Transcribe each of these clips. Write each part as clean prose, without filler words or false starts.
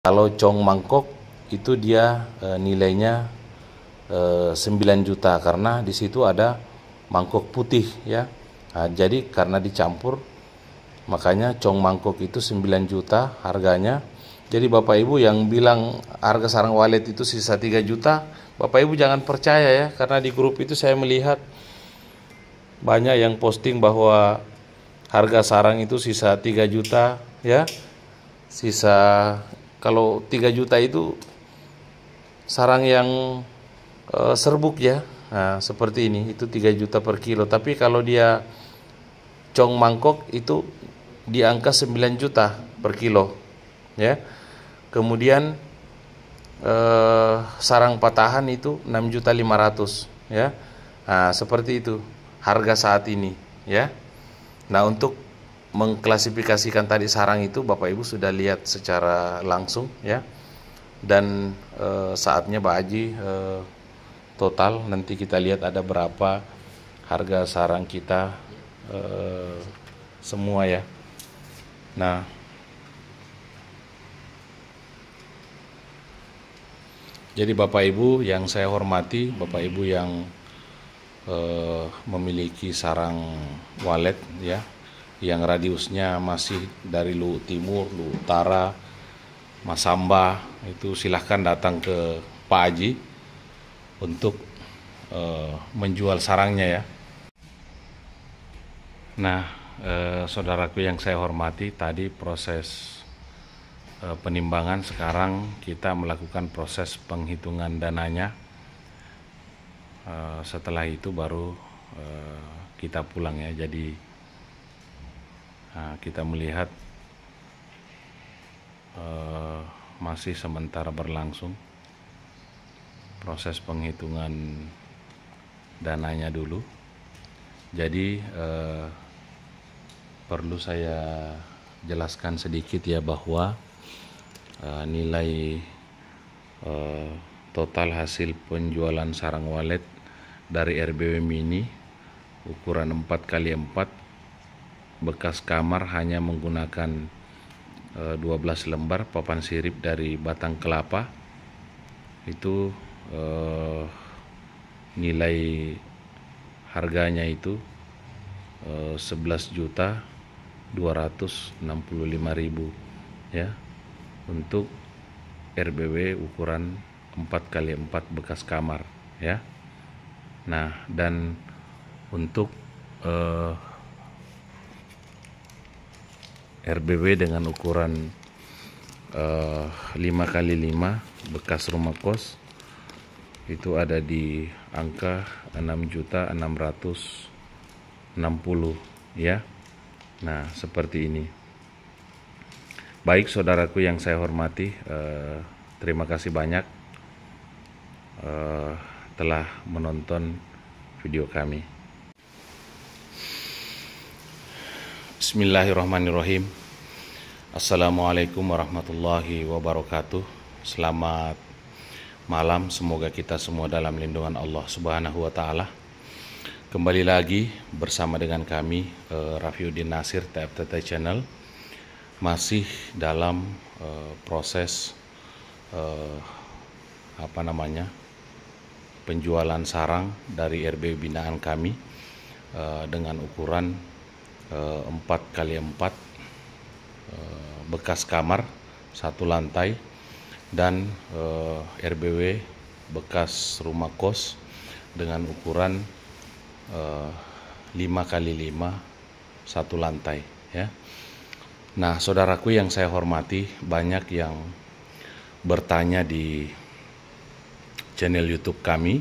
Kalau cong mangkok itu dia nilainya 9 juta karena di situ ada mangkok putih ya. Nah, jadi karena dicampur makanya cong mangkok itu 9 juta harganya. Jadi Bapak Ibu yang bilang harga sarang walet itu sisa 3 juta, Bapak Ibu jangan percaya ya, karena di grup itu saya melihat banyak yang posting bahwa harga sarang itu sisa 3 juta ya. Sisa kalau 3 juta itu sarang yang serbuk ya. Nah, seperti ini itu 3 juta per kilo. Tapi kalau dia cong mangkok itu di angka 9 juta per kilo ya. Kemudian sarang patahan itu 6.500.000 ya. Nah, seperti itu harga saat ini ya. Nah, untuk mengklasifikasikan tadi sarang itu Bapak Ibu sudah lihat secara langsung ya. Dan saatnya Pak Haji total nanti kita lihat ada berapa harga sarang kita semua ya. Nah, jadi Bapak Ibu yang saya hormati, Bapak Ibu yang memiliki sarang walet ya, yang radiusnya masih dari Luwu Timur, Luwu Utara, Masamba, itu silahkan datang ke Pak Haji untuk menjual sarangnya ya. Nah, saudaraku yang saya hormati, tadi proses penimbangan, sekarang kita melakukan proses penghitungan dananya. Setelah itu baru kita pulang ya. Jadi kita melihat masih sementara berlangsung proses penghitungan dananya dulu. Jadi perlu saya jelaskan sedikit ya bahwa nilai total hasil penjualan sarang walet dari RBW Mini ukuran 4x4 bekas kamar hanya menggunakan 12 lembar papan sirip dari batang kelapa. Itu nilai harganya itu 11.265.000 ya, untuk RBW ukuran 4x4 bekas kamar ya. Nah, dan untuk RBW dengan ukuran 5x5 bekas rumah kos itu ada di angka 6.660.000 ya. Nah, seperti ini. Baik saudaraku yang saya hormati, terima kasih banyak telah menonton video kami. Bismillahirrahmanirrahim. Assalamualaikum warahmatullahi wabarakatuh. Selamat malam, semoga kita semua dalam lindungan Allah Subhanahu wa taala. Kembali lagi bersama dengan kami Rafiuddin Nasir TFTT Channel, masih dalam proses penjualan sarang dari RB binaan kami dengan ukuran 4x4 bekas kamar satu lantai dan RBW bekas rumah kos dengan ukuran 5x5 satu lantai ya. Nah, saudaraku yang saya hormati, banyak yang bertanya di channel YouTube kami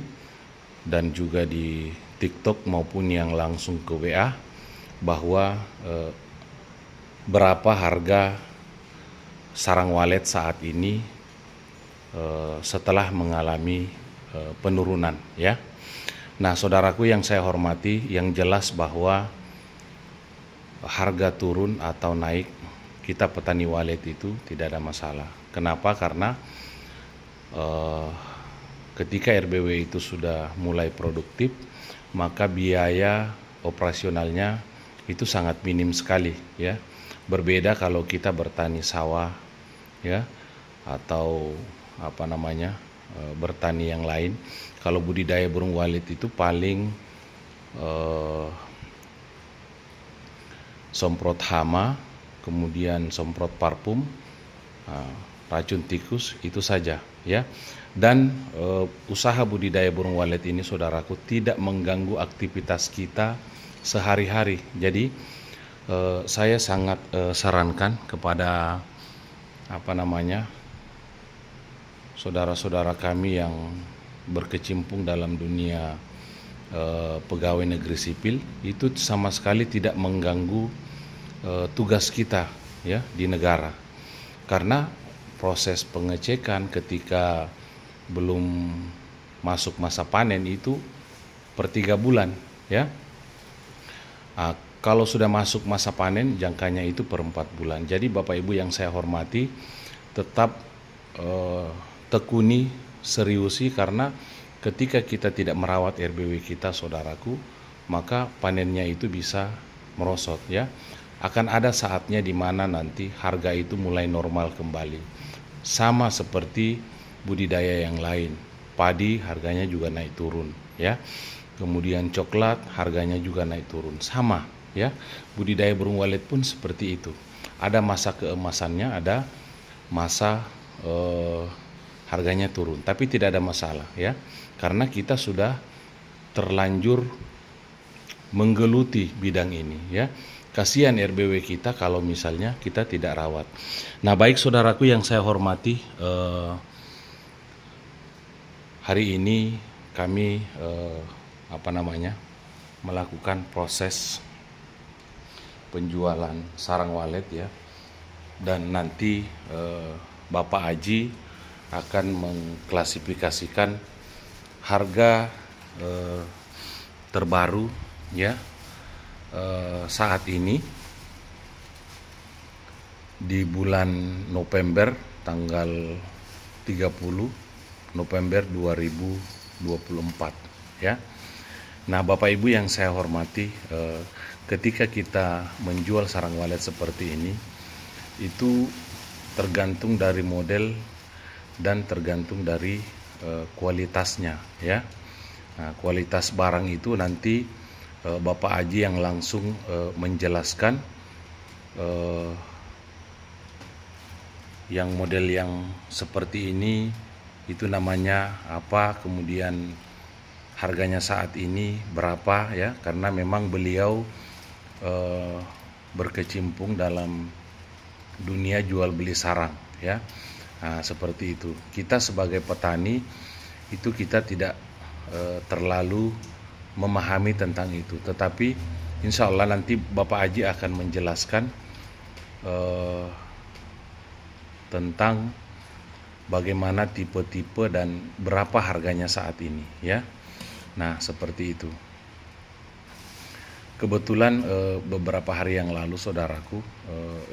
dan juga di TikTok maupun yang langsung ke WA bahwa berapa harga sarang walet saat ini setelah mengalami penurunan ya. Nah, saudaraku yang saya hormati, yang jelas bahwa harga turun atau naik, kita petani walet itu tidak ada masalah. Kenapa? Karena ketika RBW itu sudah mulai produktif, maka biaya operasionalnya itu sangat minim sekali ya. Berbeda kalau kita bertani sawah ya, atau bertani yang lain. Kalau budidaya burung walet itu paling semprot hama, kemudian semprot parfum, racun tikus, itu saja ya. Dan usaha budidaya burung walet ini, saudaraku, tidak mengganggu aktivitas kita sehari-hari. Jadi saya sangat sarankan kepada saudara-saudara kami yang berkecimpung dalam dunia pegawai negeri sipil, itu sama sekali tidak mengganggu tugas kita ya di negara. Karena proses pengecekan ketika belum masuk masa panen itu per 3 bulan ya. Kalau sudah masuk masa panen, jangkanya itu per 4 bulan. Jadi Bapak Ibu yang saya hormati, tetap tekuni, seriusi, karena ketika kita tidak merawat RBW kita, saudaraku, maka panennya itu bisa merosot ya. Akan ada saatnya di mana nanti harga itu mulai normal kembali. Sama seperti budidaya yang lain. Padi harganya juga naik turun ya. Kemudian coklat harganya juga naik turun. Sama ya. Budidaya burung walet pun seperti itu. Ada masa keemasannya, ada masa harganya turun, tapi tidak ada masalah ya, karena kita sudah terlanjur menggeluti bidang ini ya. Kasihan RBW kita kalau misalnya kita tidak rawat. Nah, baik saudaraku yang saya hormati, hari ini kami melakukan proses penjualan sarang walet ya, dan nanti Bapak Aji akan mengklasifikasikan harga terbaru ya saat ini di bulan November, tanggal 30 November 2024 ya. Nah, Bapak Ibu yang saya hormati, ketika kita menjual sarang walet seperti ini, itu tergantung dari model dan tergantung dari kualitasnya ya. Nah, kualitas barang itu nanti Bapak Aji yang langsung menjelaskan. Yang model yang seperti ini itu namanya apa, kemudian harganya saat ini berapa ya, karena memang beliau berkecimpung dalam dunia jual beli sarang ya. Nah, seperti itu. Kita sebagai petani itu kita tidak terlalu memahami tentang itu, tetapi insya Allah nanti Bapak Aji akan menjelaskan tentang bagaimana tipe-tipe dan berapa harganya saat ini ya. Nah, seperti itu. Kebetulan beberapa hari yang lalu, saudaraku,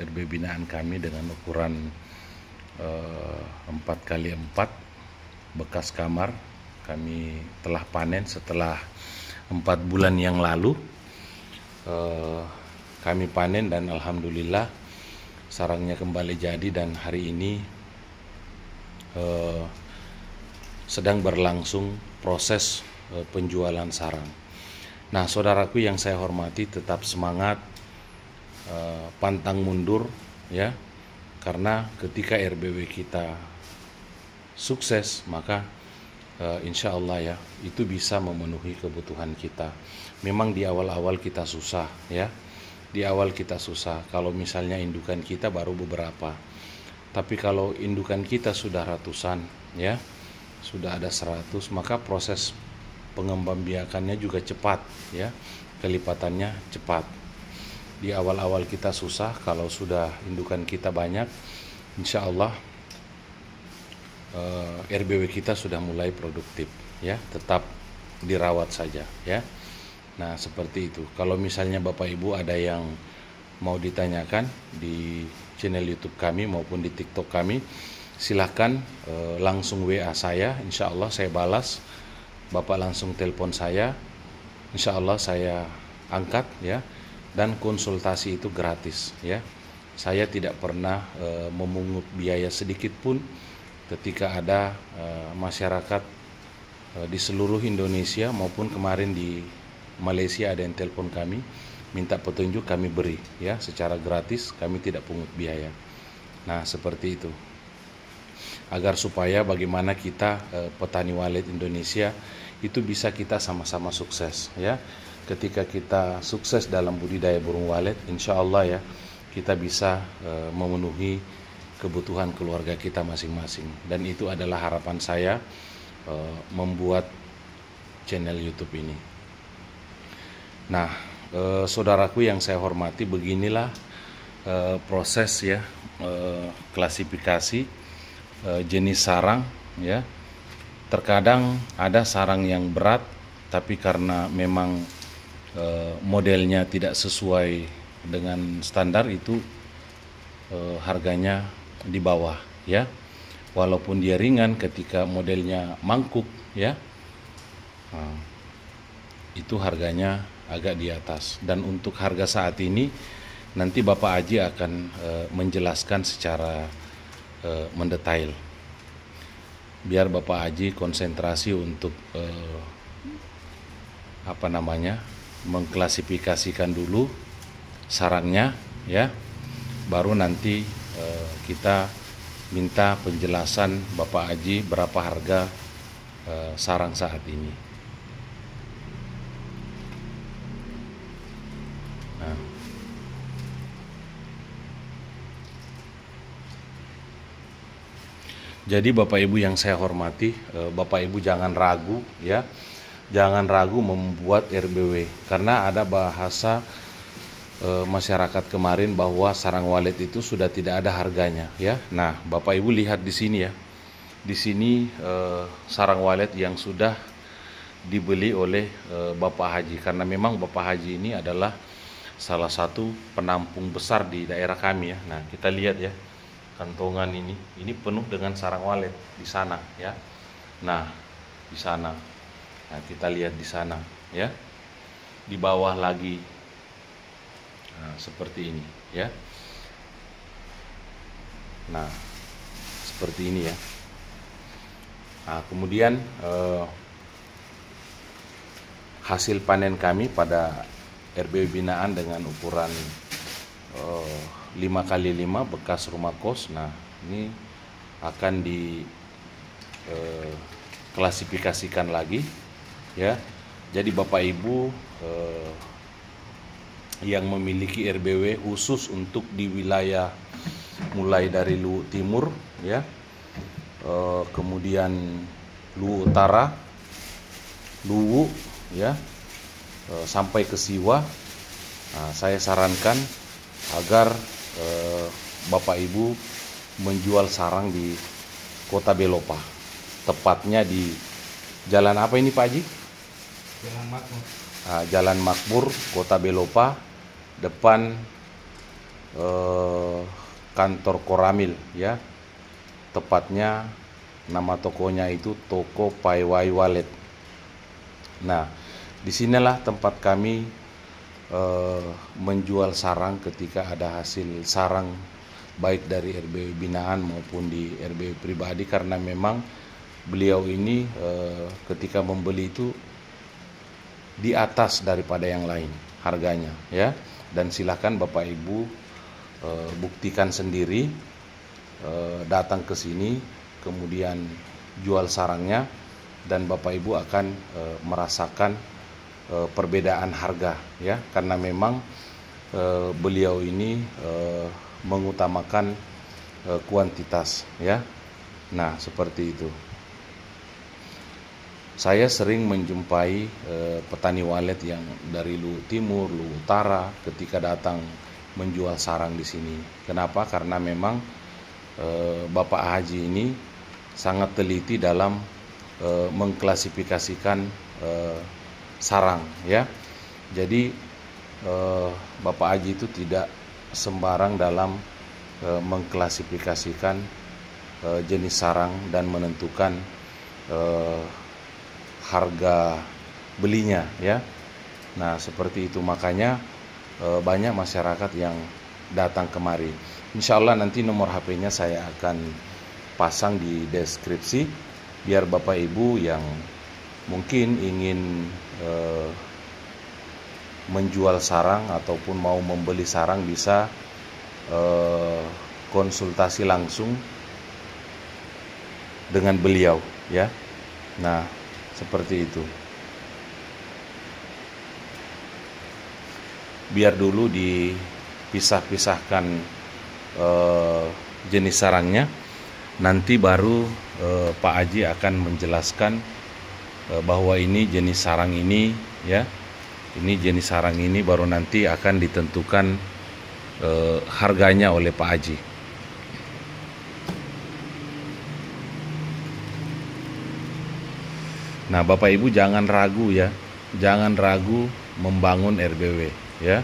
RB binaan kami dengan ukuran 4x4 bekas kamar kami telah panen setelah 4 bulan yang lalu. Kami panen dan alhamdulillah sarangnya kembali jadi, dan hari ini sedang berlangsung proses penjualan sarang. Nah, saudaraku yang saya hormati, tetap semangat, pantang mundur ya, karena ketika RBW kita sukses, maka insya Allah ya, itu bisa memenuhi kebutuhan kita. Memang di awal-awal kita susah ya, di awal kita susah. Kalau misalnya indukan kita baru beberapa, tapi kalau indukan kita sudah ratusan ya, sudah ada 100, maka proses pengembangbiakannya juga cepat ya, kelipatannya cepat. Di awal-awal kita susah, kalau sudah indukan kita banyak, insya Allah RBW kita sudah mulai produktif ya. Tetap dirawat saja ya. Nah, seperti itu. Kalau misalnya Bapak Ibu ada yang mau ditanyakan di channel YouTube kami maupun di TikTok kami, silahkan langsung WA saya, insya Allah saya balas. Bapak langsung telepon saya, insya Allah saya angkat ya. Dan konsultasi itu gratis ya. Saya tidak pernah memungut biaya sedikit pun ketika ada masyarakat di seluruh Indonesia maupun kemarin di Malaysia ada yang telepon kami minta petunjuk, kami beri ya secara gratis, kami tidak pungut biaya. Nah, seperti itu. Agar supaya bagaimana kita petani walet Indonesia itu bisa kita sama-sama sukses ya. Ketika kita sukses dalam budidaya burung walet, insya Allah ya kita bisa memenuhi kebutuhan keluarga kita masing-masing. Dan itu adalah harapan saya membuat channel YouTube ini. Nah, saudaraku yang saya hormati, beginilah proses ya klasifikasi jenis sarang ya. Terkadang ada sarang yang berat, tapi karena memang modelnya tidak sesuai dengan standar itu harganya di bawah ya. Walaupun dia ringan, ketika modelnya mangkuk ya, itu harganya agak di atas. Dan untuk harga saat ini nanti Bapak Aji akan menjelaskan secara mendetail. Biar Bapak Aji konsentrasi untuk mengklasifikasikan dulu sarangnya ya. Baru nanti kita minta penjelasan Bapak Aji berapa harga sarang saat ini. Nah, jadi Bapak Ibu yang saya hormati, Bapak Ibu jangan ragu ya, jangan ragu membuat RBW karena ada bahasa masyarakat kemarin bahwa sarang walet itu sudah tidak ada harganya ya. Nah, Bapak Ibu lihat di sini ya. Di sini sarang walet yang sudah dibeli oleh Bapak Haji, karena memang Bapak Haji ini adalah salah satu penampung besar di daerah kami ya. Nah, kita lihat ya. Kantongan ini penuh dengan sarang walet di sana ya. Nah, di sana. Nah, kita lihat di sana ya. Di bawah lagi. Nah, seperti ini ya. Nah, seperti ini ya. Nah, kemudian hasil panen kami pada RBW binaan dengan ukuran 5x5 bekas rumah kos. Nah, ini akan diklasifikasikan lagi ya. Jadi Bapak Ibu yang memiliki RBW khusus untuk di wilayah mulai dari Luwu Timur ya, kemudian Luwu Utara, Luwu ya, sampai ke Siwa. Nah, saya sarankan agar Bapak Ibu menjual sarang di Kota Belopa, tepatnya di jalan apa ini Pak Haji? Jalan Makmur. Nah, Jalan Makmur, Kota Belopa, depan kantor Koramil ya. Tepatnya nama tokonya itu Toko Paiwai Walet. Nah, disinilah tempat kami menjual sarang ketika ada hasil sarang baik dari RBW binaan maupun di RBW pribadi, karena memang beliau ini ketika membeli itu di atas daripada yang lain harganya ya. Dan silakan Bapak Ibu buktikan sendiri, datang ke sini kemudian jual sarangnya, dan Bapak Ibu akan merasakan perbedaan harga ya, karena memang beliau ini mengutamakan kuantitas ya. Nah, seperti itu. Saya sering menjumpai petani walet yang dari Luwu Timur, Luwu Utara ketika datang menjual sarang di sini. Kenapa? Karena memang Bapak Haji ini sangat teliti dalam mengklasifikasikan sarang ya. Jadi Bapak Haji itu tidak sembarang dalam mengklasifikasikan jenis sarang dan menentukan harga belinya ya. Nah, seperti itu, makanya banyak masyarakat yang datang kemari. Insya Allah nanti nomor HP-nya saya akan pasang di deskripsi biar Bapak Ibu yang mungkin ingin menjual sarang ataupun mau membeli sarang bisa konsultasi langsung dengan beliau ya. Nah, seperti itu. Biar dulu dipisah-pisahkan jenis sarangnya, nanti baru Pak Aji akan menjelaskan bahwa ini jenis sarang ini ya, ini jenis sarang ini, baru nanti akan ditentukan harganya oleh Pak Aji. Nah, Bapak Ibu jangan ragu ya, jangan ragu membangun RBW ya.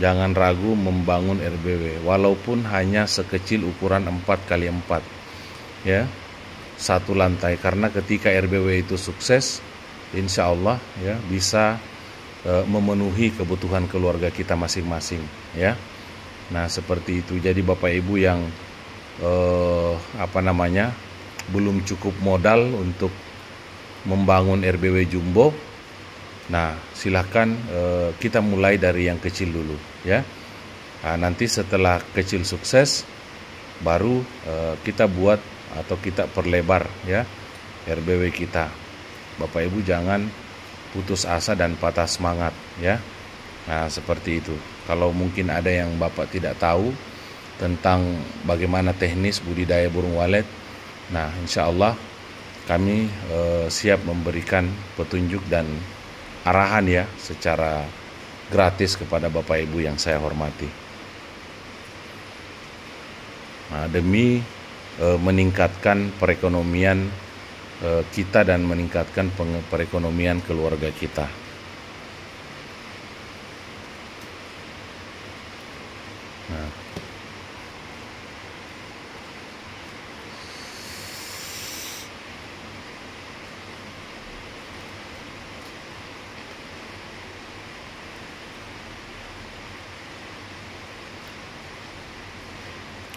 Jangan ragu membangun RBW walaupun hanya sekecil ukuran 4x4 ya, satu lantai, karena ketika RBW itu sukses, insya Allah ya bisa memenuhi kebutuhan keluarga kita masing-masing ya. Nah, seperti itu. Jadi Bapak Ibu yang belum cukup modal untuk membangun RBW jumbo, nah silahkan kita mulai dari yang kecil dulu ya. Nah, nanti setelah kecil sukses baru kita buat atau kita perlebar ya RBW kita. Bapak Ibu jangan putus asa dan patah semangat ya. Nah, seperti itu. Kalau mungkin ada yang Bapak tidak tahu tentang bagaimana teknis budidaya burung walet, nah insya Allah kami siap memberikan petunjuk dan arahan ya secara gratis kepada Bapak Ibu yang saya hormati. Nah, demi meningkatkan perekonomian kita dan meningkatkan perekonomian keluarga kita. Nah,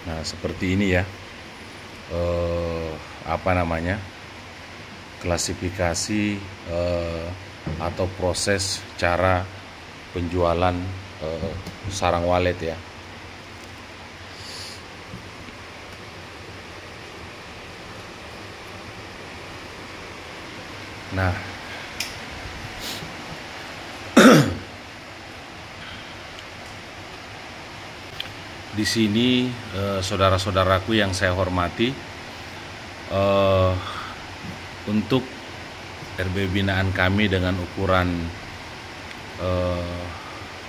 nah, seperti ini ya, klasifikasi atau proses cara penjualan sarang walet ya. Nah, di sini saudara-saudaraku yang saya hormati, untuk RBW binaan kami dengan ukuran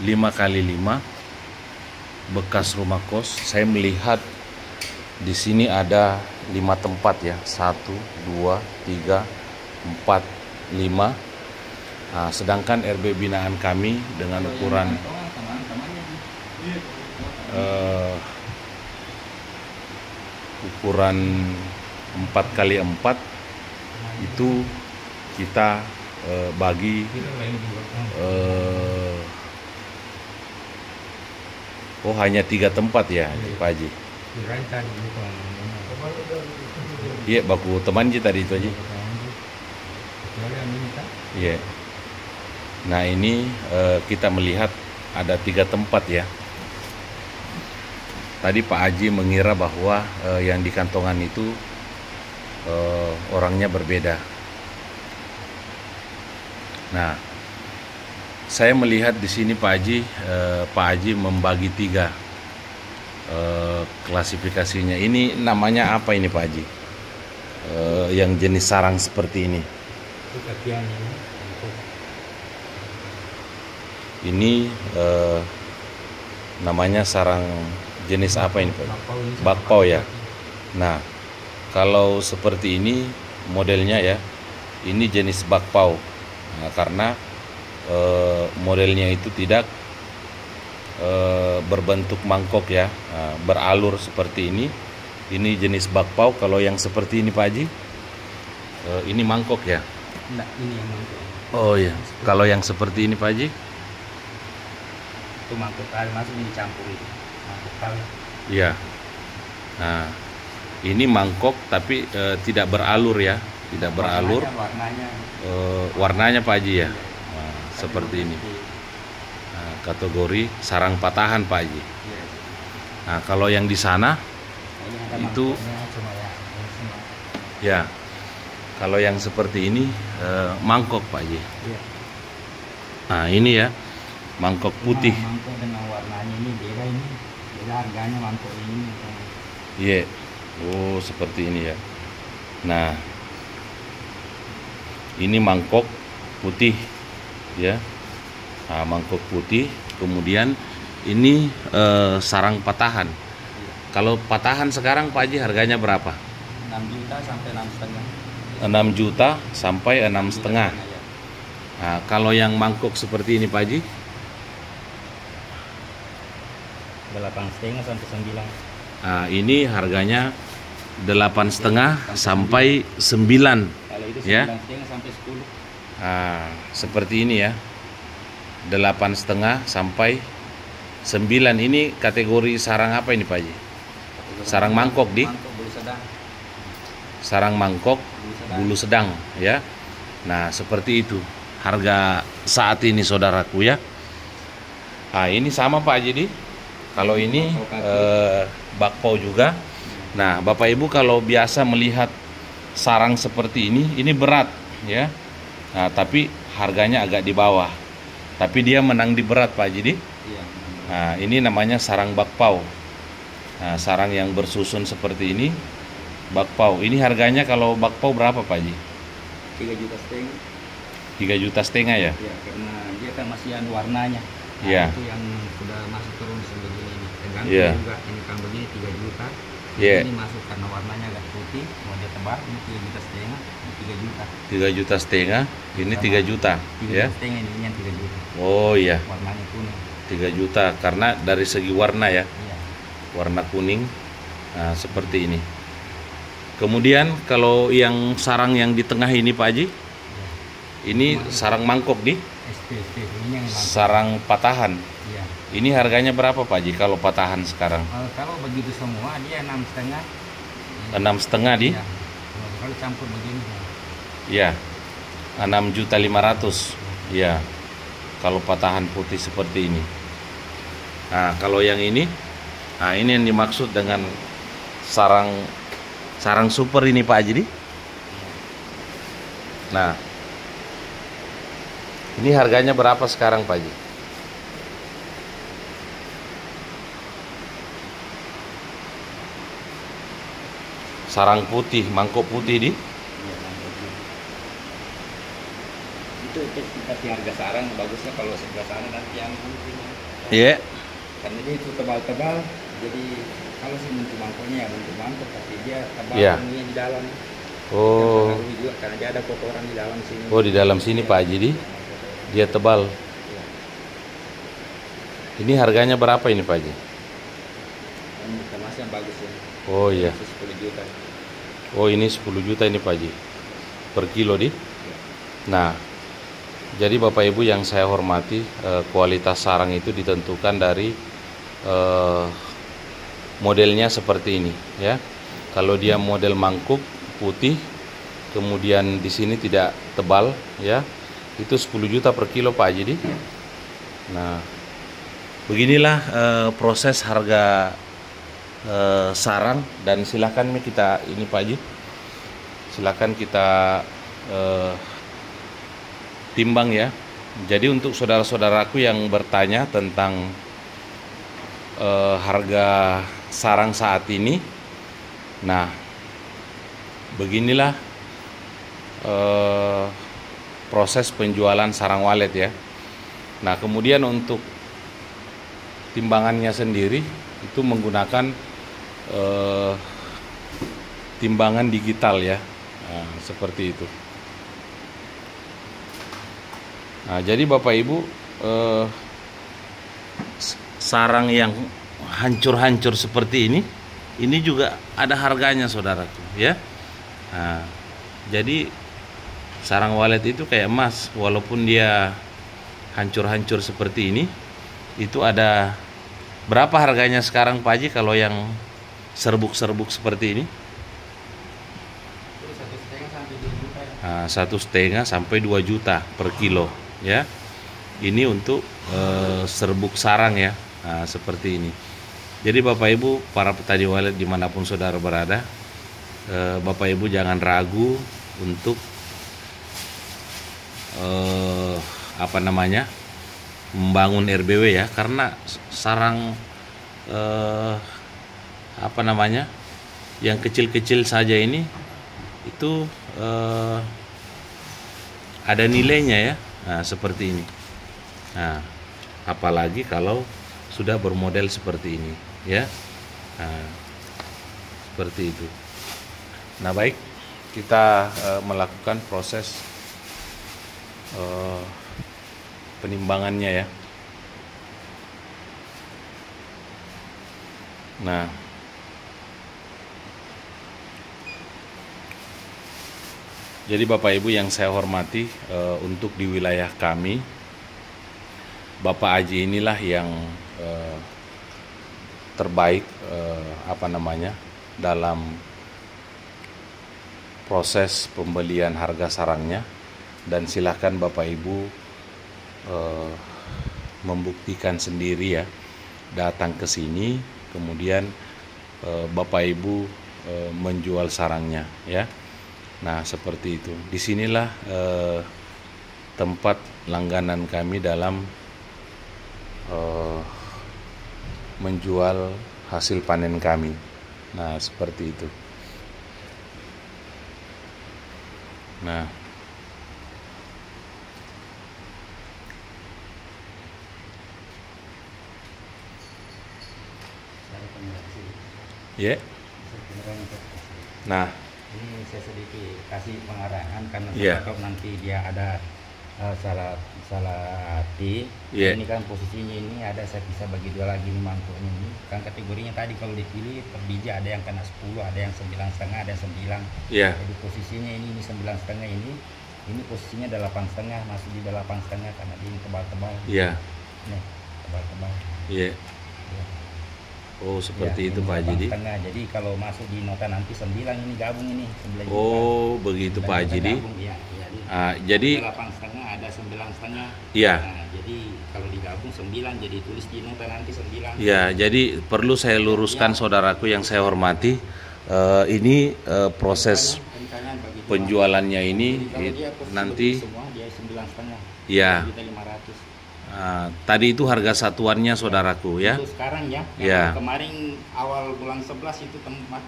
5x5 bekas rumah kos, saya melihat di sini ada 5 tempat ya, 1, 2, 3, 4, 5. Nah, sedangkan RBW binaan kami dengan ukuran 4x4 itu kita bagi hanya 3 tempat ya Pak Haji. Iya, baku teman aja tadi itu aja. Iya. Nah, ini kita melihat ada 3 tempat ya. Tadi Pak Haji mengira bahwa yang di kantongan itu orangnya berbeda. Nah, saya melihat di sini Pak Haji membagi 3 klasifikasinya. Ini namanya apa ini Pak Haji? Yang jenis sarang seperti ini. Ini namanya sarang jenis apa ini Pak? Bakpao ya. Nah, kalau seperti ini modelnya ya, ini jenis bakpao. Nah, karena modelnya itu tidak berbentuk mangkok ya, beralur seperti ini. Ini jenis bakpao. Kalau yang seperti ini Pak Haji, ini mangkok ya? Enggak, ini yang mangkok. Oh ya. Kalau yang seperti ini Pak Haji? Itu mangkok kali, masuk dicampur itu. Mangkok kali. Iya. Nah, Ini mangkok tapi tidak beralur ya, tidak beralur. Warnanya. Warnanya Pak Haji ya. Nah, seperti ini. Nah, kategori sarang patahan Pak Haji. Iya. Nah, kalau yang di sana Ini ada itu mangkoknya, cuma ya. Ini semua. ya, kalau yang seperti ini mangkok Pak Haji. Iya. Nah, ini ya, mangkok putih. Mangkok dengan warnanya ini beda ini. Beda harganya mangkok ini. Iya. Oh, seperti ini ya. Nah, ini mangkok putih ya. Nah, mangkok putih. Kemudian ini sarang patahan. Kalau patahan sekarang Pak Haji harganya berapa? 6 juta sampai 6,5. 6 juta sampai 6,5. Ya. Nah, kalau yang mangkok seperti ini Pak Haji 8,5 sampai 9. nah, ini harganya 8,5 sampai 9 Kalau itu ya. 9,5 sampai 10. Nah, seperti ini ya, 8,5 sampai 9. Ini kategori sarang apa ini Pak Haji? Sarang mangkok di? Mangkok bulu sedang. Sarang mangkok bulu sedang ya. Nah, seperti itu harga saat ini saudaraku ya. Nah, ini sama Pak Haji di. Kalau ini bakpao juga. Nah, Bapak Ibu kalau biasa melihat sarang seperti ini berat ya. Nah, tapi harganya agak di bawah. Tapi dia menang di berat Pak Haji di. Iya. Nah, ini namanya sarang bakpao. Nah, sarang yang bersusun seperti ini bakpao. Ini harganya kalau bakpao berapa Pak Haji? 3,5 juta. 3,5 juta ya? Ya, karena dia kan masih ada warnanya. Nah, Iya. itu yang sudah masuk terus begini ini. Tergantung Iya. juga. Ini kan begini 3 juta. Iya. Ini masuk karena warnanya agak putih, mau dia tebal, ini 3,5 juta, ini 3 juta. 3,5 juta, ini 3 juta 3,5 ya. juta ini yang 3 juta. Oh iya, Warnanya kuning. 3 juta karena dari segi warna ya, Iya. warna kuning. Nah, seperti ini. Kemudian kalau yang sarang yang di tengah ini Pak Haji, ini sarang mangkok di, SP ini yang mangkok. sarang patahan. Iya. Ini harganya berapa Pak Haji kalau patahan sekarang? Kalau begitu semua dia 6,5. 6,5 di? Iya. Kalau campur begini. Ya, 6,5 juta. Ya, kalau patahan putih seperti ini. Nah, kalau yang ini, nah ini yang dimaksud dengan sarang super ini Pak Haji. Nah, ini harganya berapa sekarang Pak Haji? Sarang putih, mangkok putih di? Iya, mangkok putih. Itu kasih harga sarang bagusnya kalau sebelah sana nanti yang putihnya. Iya. Karena dia itu tebal-tebal, jadi kalau sih bentuk mangkoknya ya bentuk mangkok, tapi dia tebal Iya. ini di dalam. Oh, Yang juga karena dia ada kotoran di dalam sini. oh di dalam sini Pak Haji di? Dia tebal. Iya. Ini harganya berapa ini Pak Haji? Ini kemas yang bagus ya. Oh iya. Masih 10 juta. Oh ini 10 juta ini Pak Haji per kilo di. Nah, jadi Bapak Ibu yang saya hormati, kualitas sarang itu ditentukan dari modelnya seperti ini ya. Kalau dia model mangkuk putih, kemudian di sini tidak tebal ya, itu 10 juta per kilo Pak Haji di. Nah, beginilah proses harga sarang, dan silakan kita ini Pak Haji, silakan kita timbang ya. Jadi untuk saudara-saudaraku yang bertanya tentang harga sarang saat ini, nah beginilah proses penjualan sarang walet ya. Nah, kemudian untuk timbangannya sendiri itu menggunakan timbangan digital ya. Nah, seperti itu. Nah, jadi Bapak Ibu, sarang yang hancur-hancur seperti ini juga ada harganya saudaraku ya. Nah, jadi sarang walet itu kayak emas, walaupun dia hancur-hancur seperti ini, itu ada berapa harganya sekarang Pak Haji kalau yang serbuk-serbuk seperti ini? Itu 1,5 sampai 2 juta ya. Nah, 1,5 sampai 2 juta per kilo ya. Ini untuk serbuk sarang ya. Nah, seperti ini. Jadi Bapak Ibu para petani walet dimanapun saudara berada, Bapak Ibu jangan ragu untuk membangun RBW ya, karena sarang yang kecil-kecil saja ini itu ada nilainya ya. Nah, seperti ini. Nah, apalagi kalau sudah bermodel seperti ini ya. Nah, seperti itu. Nah, baik, kita melakukan proses penimbangannya ya. Nah, jadi Bapak Ibu yang saya hormati, untuk di wilayah kami, Bapak Aji inilah yang terbaik dalam proses pembelian harga sarangnya, dan silahkan Bapak Ibu membuktikan sendiri ya, datang ke sini kemudian Bapak Ibu menjual sarangnya ya. Nah, seperti itu. Disinilah tempat langganan kami dalam menjual hasil panen kami. Nah, seperti itu. Nah, ya. Nah, ini saya sedikit kasih pengarahan karena Yeah. takut nanti dia ada salah arti. Yeah. Ini kan posisinya ini ada, saya bisa bagi dua lagi nih mangkuknya ini. Kan kategorinya tadi kalau dipilih per biji ada yang kena 10, ada yang 9,5, ada yang 9. Yeah. Jadi posisinya ini 9,5 ini posisinya 8,5, masuk di 8,5 karena ini tebal-tebal. Iya. Nih, tebal-tebal. Iya. Ya. Oh, seperti Ya, itu ini Pak Haji. 8,5. Jadi kalau masuk di nota nanti 9 ini gabung ini 9 juta. Oh, begitu Pak Haji. Jadi 8,5 ada 9,5. Iya. Nah, jadi kalau digabung 9, jadi tulis di nota nanti 9. Ya, jadi perlu saya luruskan saudaraku yang saya hormati, ini proses Rencananya bagi penjualannya ini Jadi kalau dia nanti semua dia 9,5. ya. 1.500.000. Tadi itu harga satuannya saudaraku ya. Itu sekarang ya. Ya. Kemarin awal bulan 11 itu tempat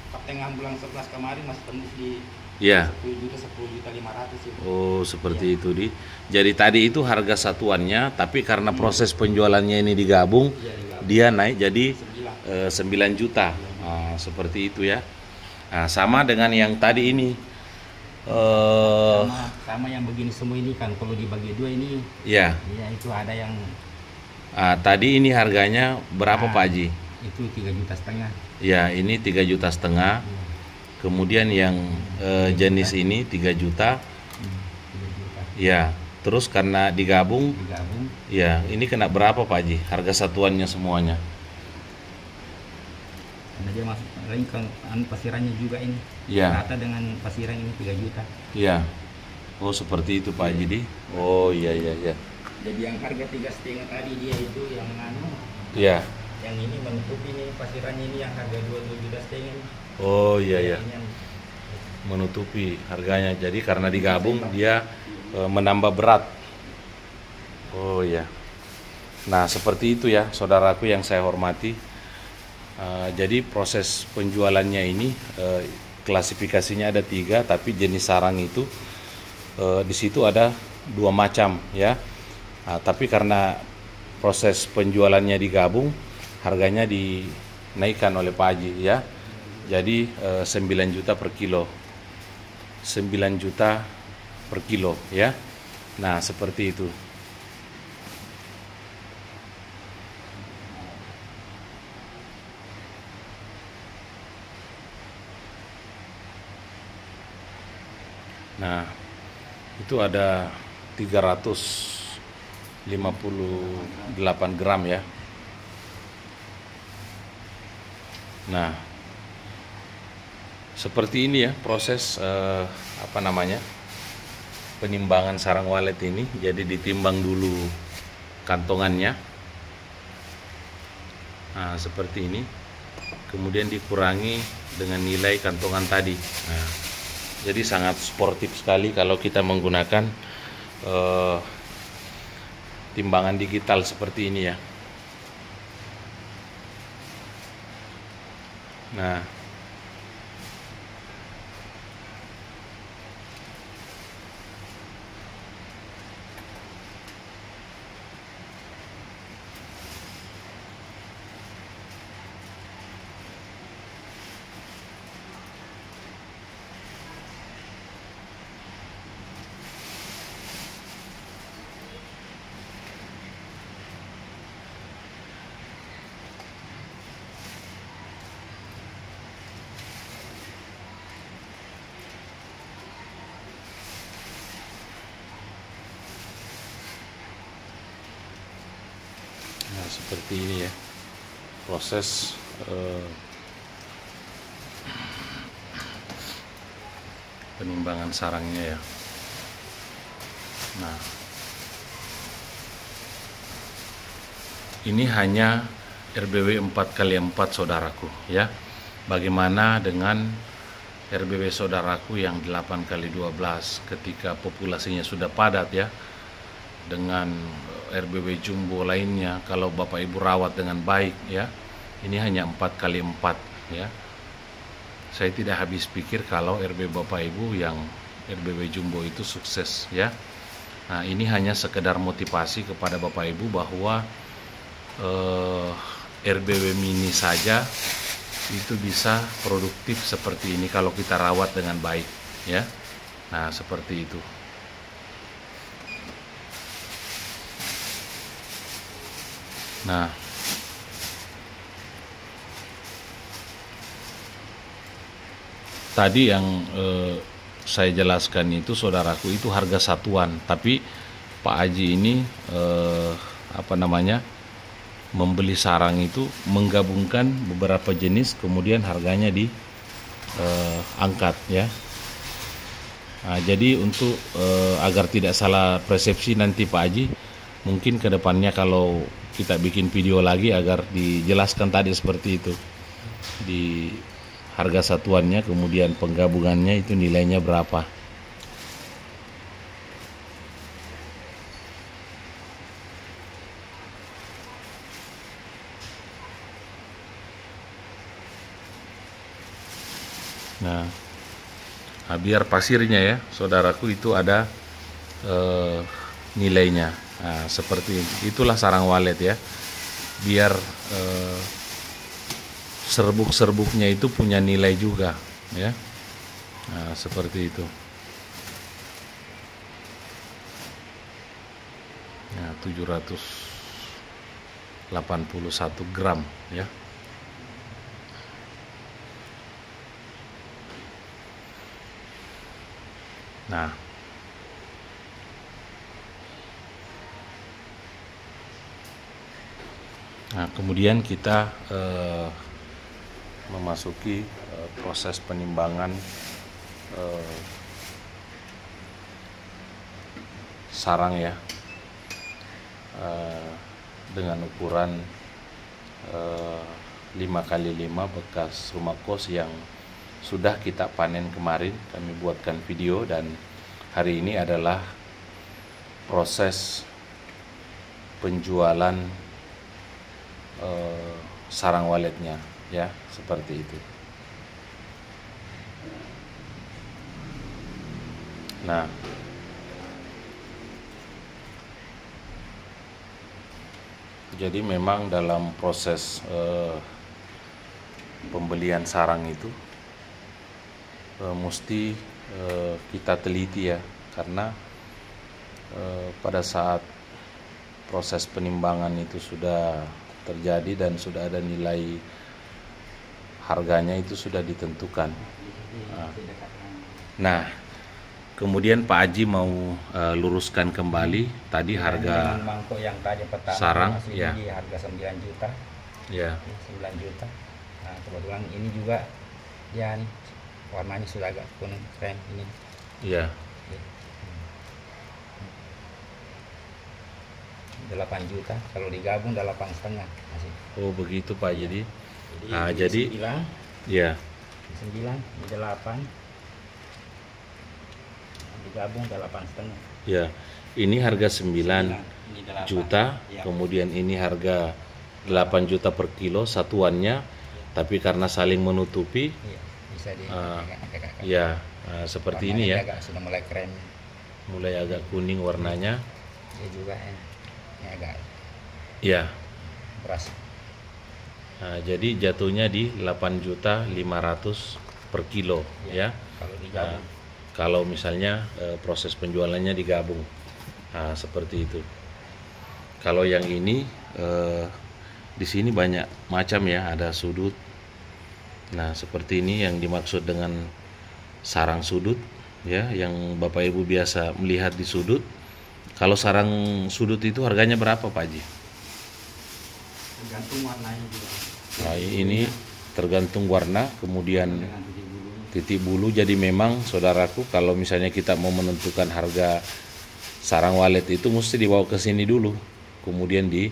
pertengahan bulan 11 kemarin masih tembus di Ya. 10.500.000 itu. Oh, seperti itu di. Jadi tadi itu harga satuannya, tapi karena proses penjualannya ini digabung, dia naik jadi 9 juta. Nah, seperti itu ya. Nah, sama dengan yang tadi ini. Sama yang begini semua ini kan kalau dibagi dua ini Ya. ya itu ada yang Tadi ini harganya berapa Pak Haji? itu 3,5 juta. Ya, ini 3,5 juta. Kemudian yang jenis ini 3 juta. 3 juta. Ya, terus karena digabung, Digabung ya ini kena berapa Pak Haji? Harga satuannya semuanya. karena dia masuk lain ke pasirannya juga ini. Ya. Rata dengan pasiran ini 3 juta. Ya. Oh, seperti itu Pak Haji. Oh, iya. Jadi yang harga 3,5 tadi dia itu yang Ya. yang ini menutupi nih pasirannya ini yang harga 2,5 juta. Oh, iya. Ini yang Menutupi harganya. Jadi karena digabung dia menambah berat. Oh, iya. Nah, seperti itu ya, saudaraku yang saya hormati. Jadi proses penjualannya ini klasifikasinya ada 3, tapi jenis sarang itu di situ ada 2 macam ya. Tapi karena proses penjualannya digabung, harganya dinaikkan oleh Pak Haji ya. Jadi 9 juta per kilo. 9 juta per kilo ya. Nah, seperti itu. Nah, itu ada 358 gram ya. Nah, seperti ini ya proses apa namanya, penimbangan sarang walet ini. Jadi ditimbang dulu kantongannya, nah seperti ini, kemudian dikurangi dengan nilai kantongan tadi. Nah, jadi sangat sportif sekali kalau kita menggunakan timbangan digital seperti ini ya. Nah, seperti ini ya proses penimbangan sarangnya ya. Nah, ini hanya RBW 4x4 saudaraku ya. Bagaimana dengan RBW saudaraku yang 8x12 ketika populasinya sudah padat ya, dengan RBW jumbo lainnya kalau Bapak Ibu rawat dengan baik ya. Ini hanya 4x4 ya. Saya tidak habis pikir kalau RBW Bapak Ibu yang RBW jumbo itu sukses ya. Nah, ini hanya sekedar motivasi kepada Bapak Ibu bahwa RBW mini saja itu bisa produktif seperti ini kalau kita rawat dengan baik ya. Nah, seperti itu. Nah, tadi yang saya jelaskan itu saudaraku itu harga satuan, tapi Pak Haji ini apa namanya, membeli sarang itu menggabungkan beberapa jenis, kemudian harganya diangkat ya. Nah, jadi untuk agar tidak salah persepsi nanti Pak Haji, mungkin kedepannya kalau kita bikin video lagi agar dijelaskan tadi seperti itu, di harga satuannya kemudian penggabungannya itu nilainya berapa. Nah, biar pasirnya ya saudaraku itu ada nilainya. Nah, seperti itulah sarang walet ya, biar serbuk-serbuknya itu punya nilai juga ya. Nah, seperti itu. Nah, 781 gram ya. Nah, kemudian kita memasuki proses penimbangan sarang ya, dengan ukuran 5x5 bekas rumah kos yang sudah kita panen kemarin. Kami buatkan video dan hari ini adalah proses penjualan sarang waletnya ya, seperti itu. Nah, jadi memang dalam proses pembelian sarang itu mesti kita teliti ya, karena pada saat proses penimbangan itu sudah terjadi dan sudah ada nilai harganya itu sudah ditentukan. Nah, kemudian Pak Haji mau luruskan kembali tadi harga mangkok yang tadi pertama sarang ya, di harga 9 juta ya. 9 juta. Nah, kebetulan ini juga ya nih warnanya sudah agak kuning krem ini. Iya. 8 juta, kalau digabung 8,5 masih. Oh begitu Pak. Jadi Jadi 9, ya 9, ini 8, digabung 8,5. ya, ini harga 9 Ini 8 juta, ya. kemudian ini harga 8 juta per kilo satuannya, tapi karena saling menutupi, Iya, bisa di ya seperti ini ya, sudah mulai krem, mulai agak kuning warnanya, dia juga ini agak ya. beras. Jadi jatuhnya di 8.500.000 per kilo ya. Kalau digabung. Kalau misalnya proses penjualannya digabung, seperti itu. Kalau yang ini di sini banyak macam ya, ada sudut. Nah seperti ini yang dimaksud dengan sarang sudut ya, yang Bapak Ibu biasa melihat di sudut. Kalau sarang sudut itu harganya berapa Pak Haji? Tergantung warnanya juga. Nah ini tergantung warna, kemudian titik bulu. Jadi memang saudaraku, kalau misalnya kita mau menentukan harga sarang walet itu mesti dibawa ke sini dulu, kemudian di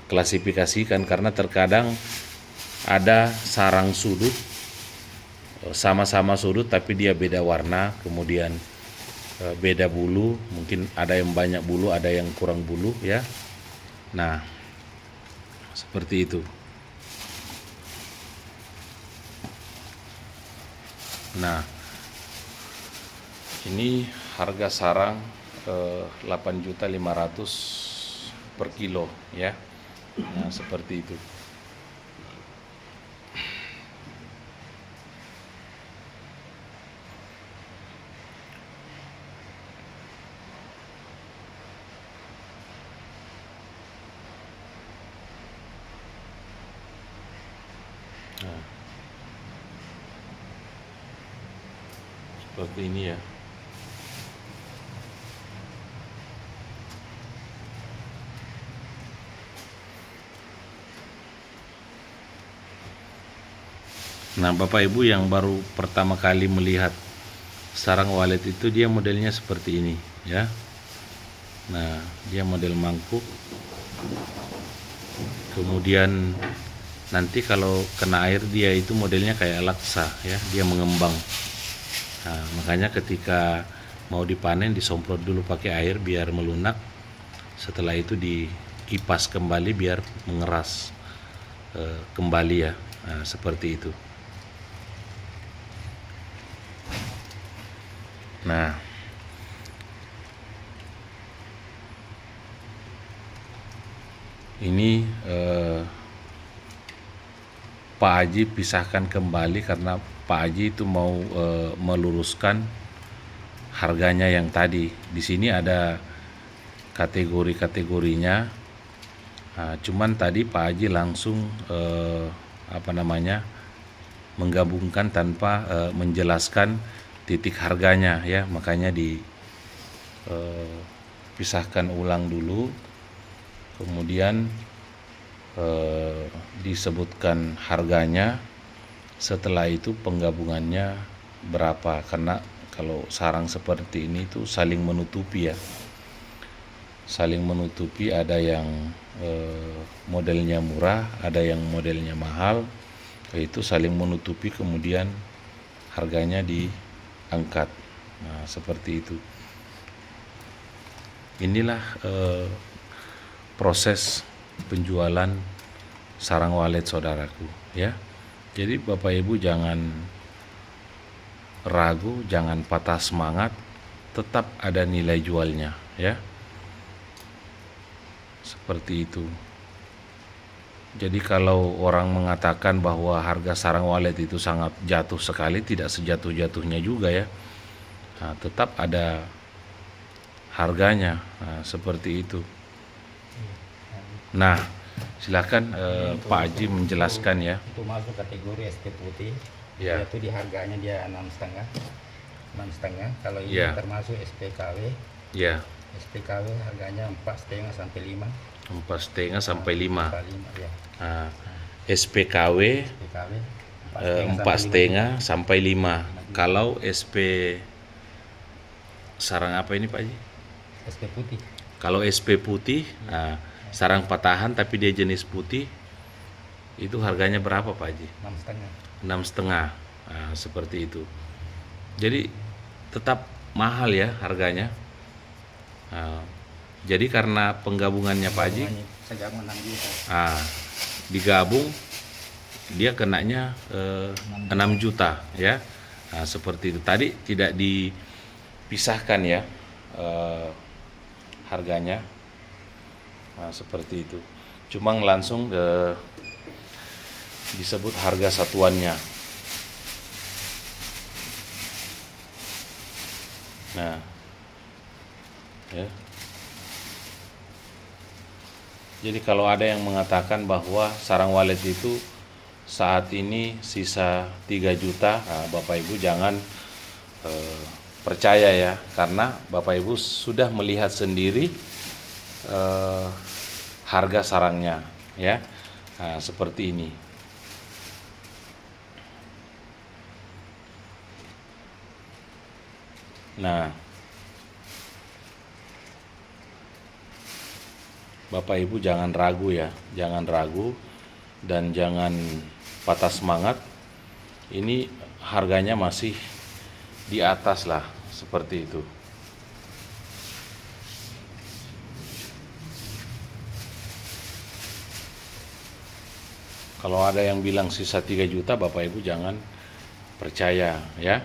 klasifikasikan, karena terkadang ada sarang sudut sama-sama sudut tapi dia beda warna, kemudian beda bulu, mungkin ada yang banyak bulu, ada yang kurang bulu ya. Nah seperti itu. Nah ini harga sarang 8.500.000 per kilo ya. Nah seperti itu. Nah, seperti ini ya. Nah Bapak Ibu yang baru pertama kali melihat sarang walet itu, dia modelnya seperti ini ya. Nah dia model mangkuk, kemudian nanti kalau kena air dia itu modelnya kayak laksa ya, dia mengembang. Nah, makanya ketika mau dipanen disemprot dulu pakai air biar melunak, setelah itu dikipas kembali biar mengeras kembali ya. Nah, seperti itu. Nah ini Pak Haji pisahkan kembali karena Pak Haji itu mau meluruskan harganya yang tadi. Di sini ada kategori-kategorinya. Nah, cuman tadi Pak Haji langsung menggabungkan tanpa menjelaskan titik harganya ya, makanya dipisahkan ulang dulu, kemudian disebutkan harganya, setelah itu penggabungannya berapa, karena kalau sarang seperti ini tuh saling menutupi ya, saling menutupi. Ada yang modelnya murah, ada yang modelnya mahal, itu saling menutupi, kemudian harganya diangkat. Nah seperti itu. Inilah proses penjualan sarang walet saudaraku ya. Jadi Bapak Ibu jangan ragu, jangan patah semangat, tetap ada nilai jualnya ya. Seperti itu. Jadi kalau orang mengatakan bahwa harga sarang walet itu sangat jatuh sekali, tidak sejatuh-jatuhnya juga ya. Nah, tetap ada harganya. Nah, seperti itu. Nah, silakan Pak Haji menjelaskan ya. Itu masuk kategori SP putih. Ya. Itu di harganya dia 6,5. 6,5. Kalau ini Ya. termasuk SPKW. Ya. SPKW harganya 4,5 sampai 5. 4,5 sampai 5. Ya. Nah, SPKW SPKW 4,5 sampai 5. Kalau SP sarang apa ini Pak Haji? SP putih. Kalau SP putih, sarang patahan tapi dia jenis putih, itu harganya berapa Pak Haji? 6,5. 6,5. Seperti itu. Jadi tetap mahal ya harganya. Jadi karena penggabungannya Pak Haji, Segabung 6 juta. digabung dia kenanya 6 juta ya. Seperti itu. Tadi tidak dipisahkan ya harganya. Seperti itu. Cuma langsung disebut harga satuannya. Nah, ya. Jadi kalau ada yang mengatakan bahwa sarang walet itu saat ini sisa 3 juta, Bapak Ibu jangan percaya ya, karena Bapak Ibu sudah melihat sendiri harga sarangnya ya. Seperti ini. Nah, Bapak Ibu jangan ragu ya, jangan ragu dan jangan patah semangat. Ini harganya masih di atas lah, seperti itu. Kalau ada yang bilang sisa 3 juta, Bapak Ibu jangan percaya ya.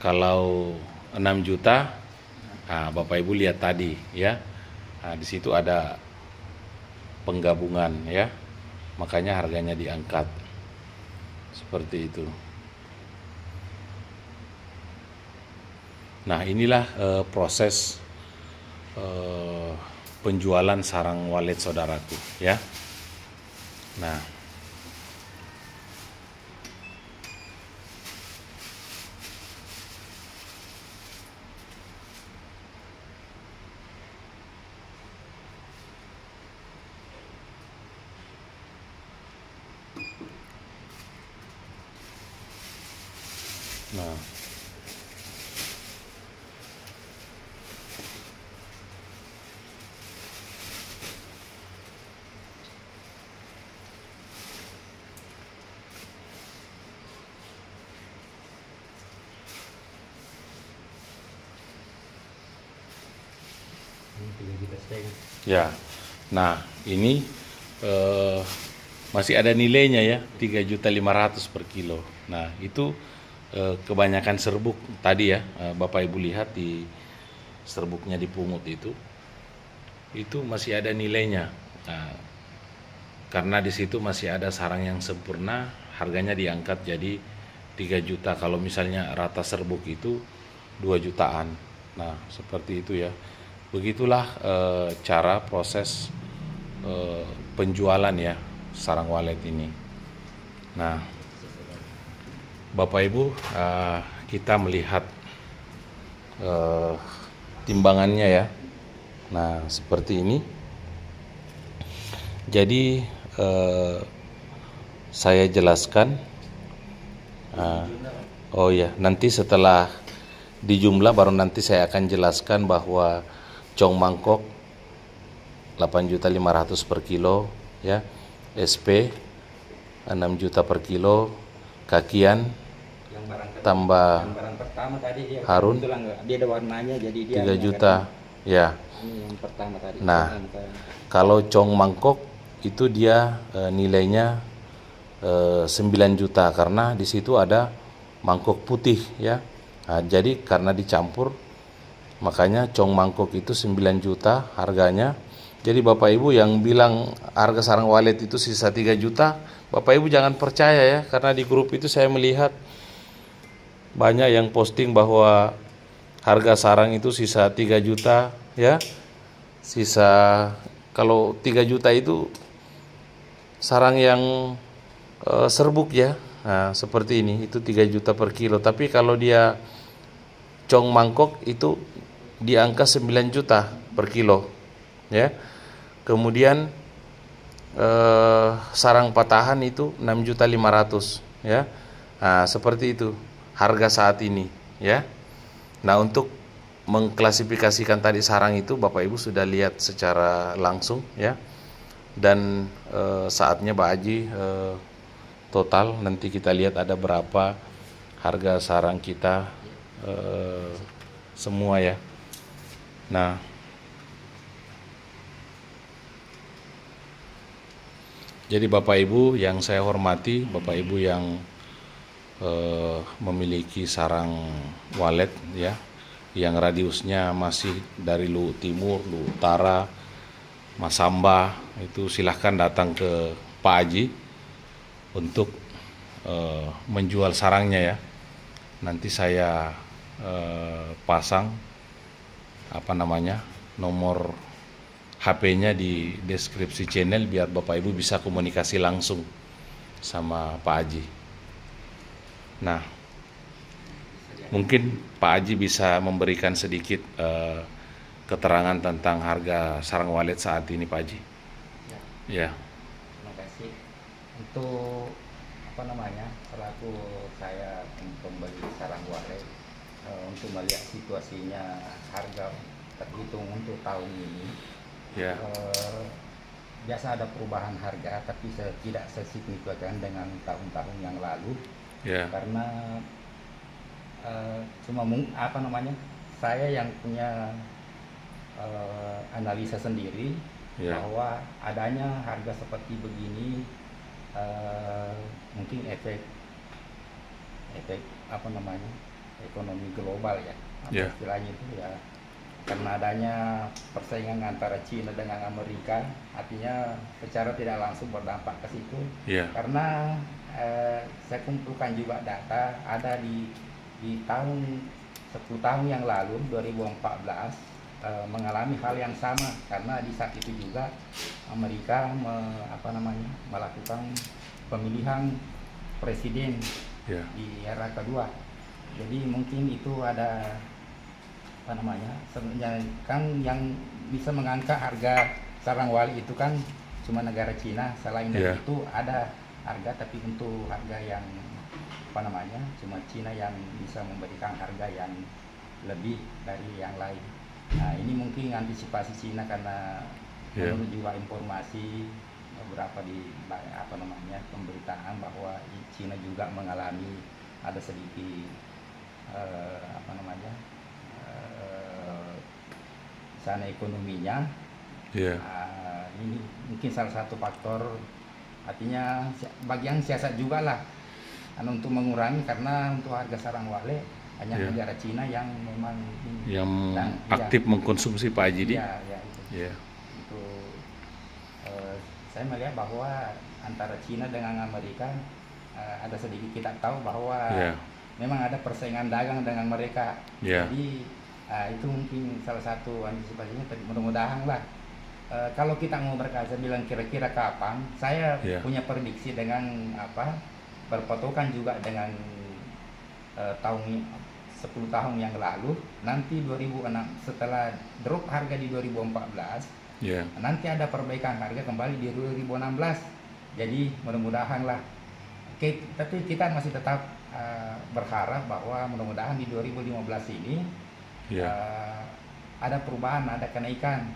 Kalau 6 juta, Bapak Ibu lihat tadi ya. Di situ ada penggabungan ya, makanya harganya diangkat seperti itu. Nah, inilah proses penjualan sarang walet saudaraku ya. Nah, ya, nah ini masih ada nilainya ya, 3.500.000 per kilo. Nah itu kebanyakan serbuk tadi ya, Bapak Ibu lihat di serbuknya dipungut itu masih ada nilainya. Nah, karena di situ masih ada sarang yang sempurna, harganya diangkat jadi 3 juta. Kalau misalnya rata serbuk itu 2 jutaan. Nah seperti itu ya. Begitulah cara proses penjualan ya sarang walet ini. Nah, Bapak Ibu, kita melihat timbangannya ya. Nah, seperti ini. Jadi saya jelaskan. Oh ya, nanti setelah dijumlah baru nanti saya akan jelaskan bahwa Cong mangkok 8.500.000 per kilo ya, SP 6 juta per kilo, kakian Yang tambah barang pertama tadi dia harun dia ada warnanya, jadi dia 3 juta ya. Ini yang pertama tadi. Nah, kalau Cong mangkok itu dia nilainya 9 juta karena di situ ada mangkok putih ya. Nah, jadi karena dicampur makanya Cong mangkok itu 9 juta harganya. Jadi Bapak Ibu yang bilang harga sarang walet itu sisa 3 juta, Bapak Ibu jangan percaya ya, karena di grup itu saya melihat banyak yang posting bahwa harga sarang itu sisa 3 juta ya. Sisa, kalau 3 juta itu sarang yang serbuk ya. Nah, seperti ini, itu 3 juta per kilo. Tapi kalau dia Cong mangkok itu di angka 9 juta per kilo ya. Kemudian sarang patahan itu 6.500.000 ya. Nah, seperti itu harga saat ini ya. Nah, untuk mengklasifikasikan tadi sarang itu Bapak Ibu sudah lihat secara langsung ya. Dan saatnya Pak Haji total nanti kita lihat ada berapa harga sarang kita semua ya. Nah, jadi Bapak Ibu yang saya hormati, Bapak Ibu yang memiliki sarang walet ya, yang radiusnya masih dari Luwu Timur, Luwu Utara, Masamba, itu silahkan datang ke Pak Haji untuk menjual sarangnya ya. Nanti saya pasang nomor HP-nya di deskripsi channel biar Bapak Ibu bisa komunikasi langsung sama Pak Haji. Nah, mungkin Pak Haji bisa memberikan sedikit keterangan tentang harga sarang walet saat ini, Pak Haji. Ya. Terima kasih. Untuk selaku saya pembeli sarang walet, untuk melihat situasinya harga terhitung untuk tahun ini. Ya. Biasa ada perubahan harga, tapi tidak sesignifikan dengan tahun-tahun yang lalu. Ya. Karena saya yang punya analisa sendiri Ya. bahwa adanya harga seperti begini mungkin efek ekonomi global ya, Ya. istilahnya itu ya, karena adanya persaingan antara Cina dengan Amerika, artinya secara tidak langsung berdampak ke situ. Ya. Karena saya kumpulkan juga data ada di tahun 10 tahun yang lalu 2014 mengalami hal yang sama, karena di saat itu juga Amerika melakukan pemilihan presiden di era kedua. Jadi mungkin itu ada sebenarnya kan yang bisa mengangkat harga sarang wali itu kan cuma negara Cina. Selain dari itu ada harga, tapi untuk harga yang cuma Cina yang bisa memberikan harga yang lebih dari yang lain. Nah, ini mungkin antisipasi Cina karena menurut juga informasi beberapa di pemberitaan bahwa Cina juga mengalami ada sedikit sana ekonominya. Ini mungkin salah satu faktor, artinya bagian siasat juga lah untuk mengurangi, karena untuk harga sarang walet hanya negara Cina yang memang aktif mengkonsumsi Pak Haji. Itu saya melihat bahwa antara Cina dengan Amerika ada sedikit kita tahu bahwa memang ada persaingan dagang dengan mereka. Jadi itu mungkin salah satu antisipasinya. Mudah-mudahan lah kalau kita mau berkaca bilang kira-kira kapan, saya punya prediksi dengan berpatokan juga dengan tahun 10 tahun yang lalu, nanti 2006 setelah drop harga di 2014, nanti ada perbaikan harga kembali di 2016. Jadi mudah-mudahan lah. Tapi kita masih tetap berharap bahwa mudah-mudahan di 2015 ini ada perubahan, ada kenaikan.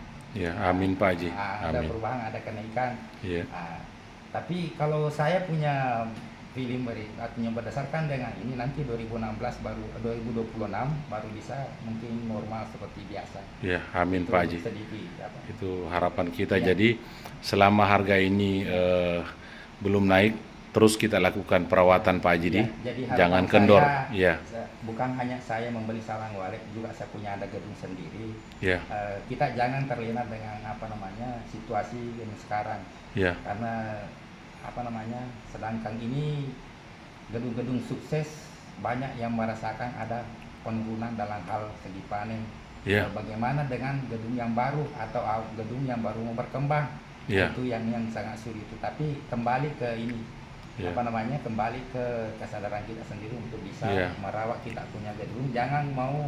Amin Pak Haji. Ada perubahan, ada kenaikan. Tapi kalau saya punya film artinya berdasarkan dengan ini, nanti 2016 baru 2026 baru bisa mungkin normal seperti biasa. Amin itu Pak Haji. Itu harapan kita. Jadi selama harga ini belum naik, terus kita lakukan perawatan Pak Haji. Jadi jangan kendor. Bukan hanya saya membeli sarang walet, juga saya punya ada gedung sendiri. Kita jangan terlena dengan situasi yang sekarang. Karena sedangkan ini gedung-gedung sukses banyak yang merasakan ada penurunan dalam hal segi panen. Bagaimana dengan gedung yang baru atau gedung yang baru mau berkembang? Itu yang sangat sulit. Tapi kembali ke ini, kembali ke kesadaran kita sendiri untuk bisa merawat kita punya gedung. Jangan mau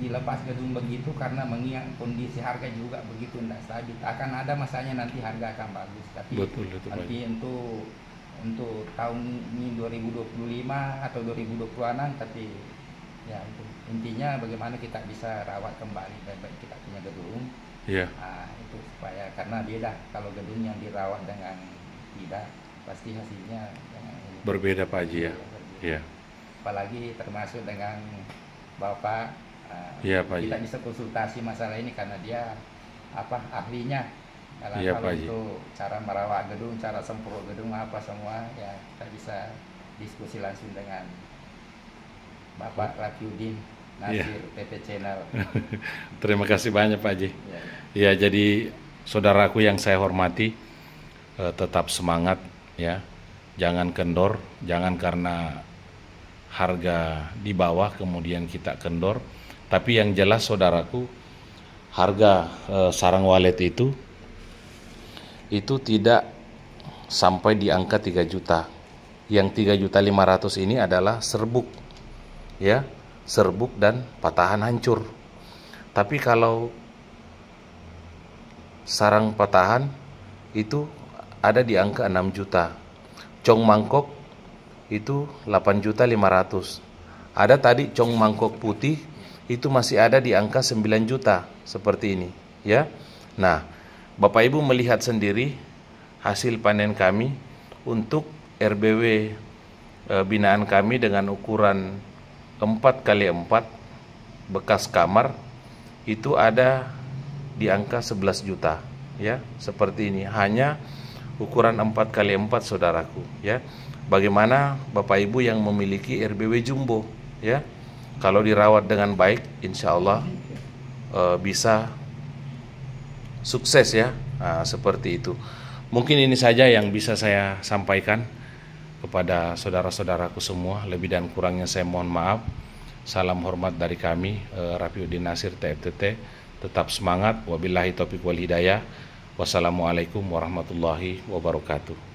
dilepas gedung begitu, karena mengingat kondisi harga juga begitu tidak stabil. Akan ada masanya nanti harga akan bagus, tapi nanti untuk untuk tahun ini 2025 atau 2026, tapi ya itu intinya bagaimana kita bisa rawat kembali baik-baik kita punya gedung. Itu supaya, karena beda kalau gedung yang dirawat dengan tidak, pasti hasilnya berbeda Pak Haji ya. Apalagi termasuk dengan Bapak, Pak kita Haji bisa konsultasi masalah ini karena dia ahlinya. Kalau untuk cara merawat gedung, cara semprot gedung apa semua, ya kita bisa diskusi langsung dengan Bapak Rafiuddin Nasir, TP Channel. Terima kasih banyak Pak Haji. Ya, jadi saudaraku yang saya hormati, tetap semangat ya, jangan kendor, jangan karena harga di bawah kemudian kita kendor. Tapi yang jelas saudaraku, harga sarang walet itu tidak sampai di angka 3 juta. Yang 3.500.000 ini adalah serbuk ya, serbuk dan patahan hancur. Tapi kalau sarang patahan itu ada di angka 6 juta. Cong mangkok itu 8.500.000. Ada tadi cong mangkok putih itu masih ada di angka 9 juta seperti ini ya. Nah, Bapak Ibu melihat sendiri hasil panen kami untuk RBW binaan kami dengan ukuran 4x4 bekas kamar itu ada di angka 11 juta ya, seperti ini, hanya ukuran 4x4 saudaraku ya. Bagaimana Bapak Ibu yang memiliki RBW jumbo ya, kalau dirawat dengan baik insya Allah bisa sukses ya. Nah, seperti itu. Mungkin ini saja yang bisa saya sampaikan kepada saudara-saudaraku semua. Lebih dan kurangnya saya mohon maaf. Salam hormat dari kami, Rafiuddin Nasir TFTT. Tetap semangat. Wabillahi taufiq wal hidayah. Wassalamualaikum warahmatullahi wabarakatuh.